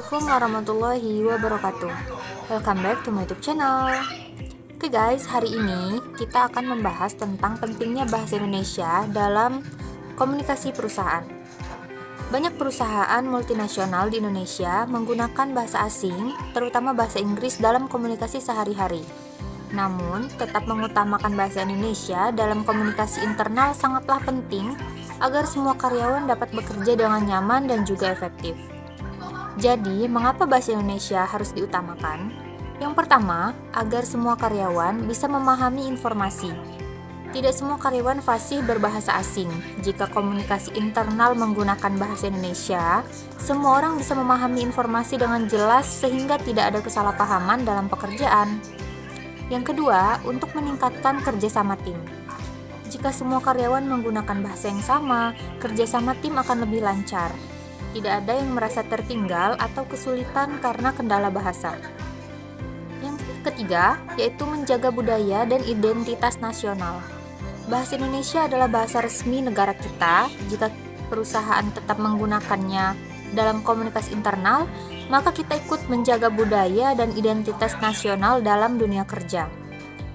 Assalamualaikum warahmatullahi wabarakatuh. Welcome back to my YouTube channel. Oke guys, hari ini kita akan membahas tentang pentingnya bahasa Indonesia dalam komunikasi perusahaan. Banyak perusahaan multinasional di Indonesia menggunakan bahasa asing, terutama bahasa Inggris dalam komunikasi sehari-hari. Namun, tetap mengutamakan bahasa Indonesia dalam komunikasi internal sangatlah penting agar semua karyawan dapat bekerja dengan nyaman dan juga efektif. Jadi, mengapa bahasa Indonesia harus diutamakan? Yang pertama, agar semua karyawan bisa memahami informasi. Tidak semua karyawan fasih berbahasa asing. Jika komunikasi internal menggunakan bahasa Indonesia, semua orang bisa memahami informasi dengan jelas sehingga tidak ada kesalahpahaman dalam pekerjaan. Yang kedua, untuk meningkatkan kerjasama tim. Jika semua karyawan menggunakan bahasa yang sama, kerjasama tim akan lebih lancar. Tidak ada yang merasa tertinggal atau kesulitan karena kendala bahasa. Yang ketiga, yaitu menjaga budaya dan identitas nasional. Bahasa Indonesia adalah bahasa resmi negara kita. Jika perusahaan tetap menggunakannya dalam komunikasi internal, maka kita ikut menjaga budaya dan identitas nasional dalam dunia kerja.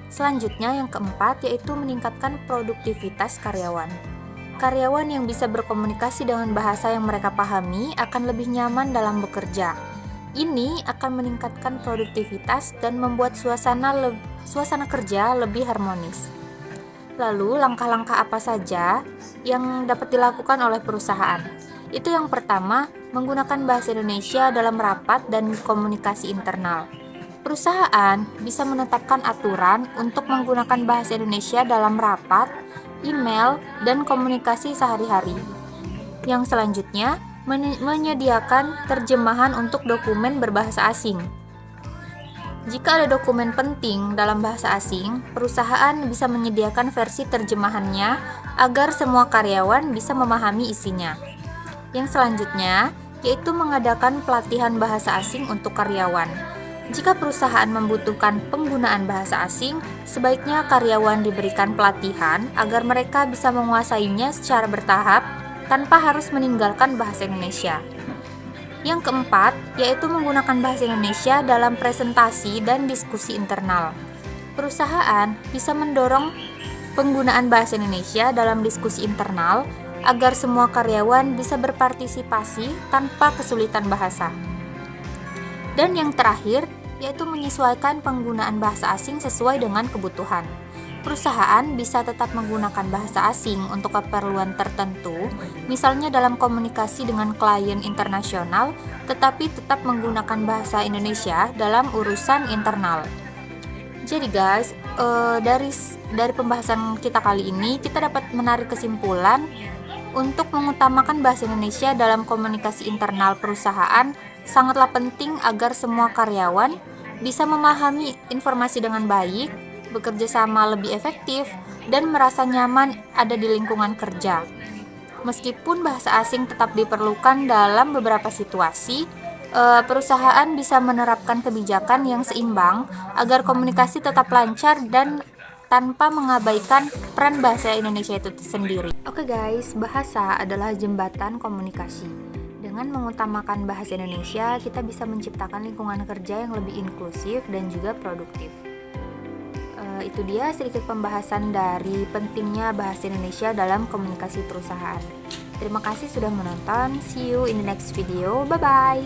Selanjutnya, yang keempat, yaitu meningkatkan produktivitas karyawan. Karyawan yang bisa berkomunikasi dengan bahasa yang mereka pahami akan lebih nyaman dalam bekerja. Ini akan meningkatkan produktivitas dan membuat suasana kerja lebih harmonis. Lalu, langkah-langkah apa saja yang dapat dilakukan oleh perusahaan? Itu yang pertama, menggunakan bahasa Indonesia dalam rapat dan komunikasi internal. Perusahaan bisa menetapkan aturan untuk menggunakan bahasa Indonesia dalam rapat, email, dan komunikasi sehari-hari. Yang selanjutnya, menyediakan terjemahan untuk dokumen berbahasa asing. Jika ada dokumen penting dalam bahasa asing, perusahaan bisa menyediakan versi terjemahannya agar semua karyawan bisa memahami isinya. Yang selanjutnya, yaitu mengadakan pelatihan bahasa asing untuk karyawan. Jika perusahaan membutuhkan penggunaan bahasa asing, sebaiknya karyawan diberikan pelatihan agar mereka bisa menguasainya secara bertahap tanpa harus meninggalkan bahasa Indonesia. Yang keempat, yaitu menggunakan bahasa Indonesia dalam presentasi dan diskusi internal. Perusahaan bisa mendorong penggunaan bahasa Indonesia dalam diskusi internal agar semua karyawan bisa berpartisipasi tanpa kesulitan bahasa. Dan yang terakhir, yaitu menyesuaikan penggunaan bahasa asing sesuai dengan kebutuhan. Perusahaan bisa tetap menggunakan bahasa asing untuk keperluan tertentu, misalnya dalam komunikasi dengan klien internasional, tetapi tetap menggunakan bahasa Indonesia dalam urusan internal. Jadi guys, dari pembahasan kita kali ini, kita dapat menarik kesimpulan untuk mengutamakan bahasa Indonesia dalam komunikasi internal perusahaan sangatlah penting agar semua karyawan bisa memahami informasi dengan baik, bekerja sama lebih efektif, dan merasa nyaman ada di lingkungan kerja. Meskipun bahasa asing tetap diperlukan dalam beberapa situasi, perusahaan bisa menerapkan kebijakan yang seimbang agar komunikasi tetap lancar dan tanpa mengabaikan peran bahasa Indonesia itu sendiri. Oke guys, bahasa adalah jembatan komunikasi. Dengan mengutamakan bahasa Indonesia, kita bisa menciptakan lingkungan kerja yang lebih inklusif dan juga produktif. Itu dia sedikit pembahasan dari pentingnya bahasa Indonesia dalam komunikasi perusahaan. Terima kasih sudah menonton. See you in the next video. Bye-bye.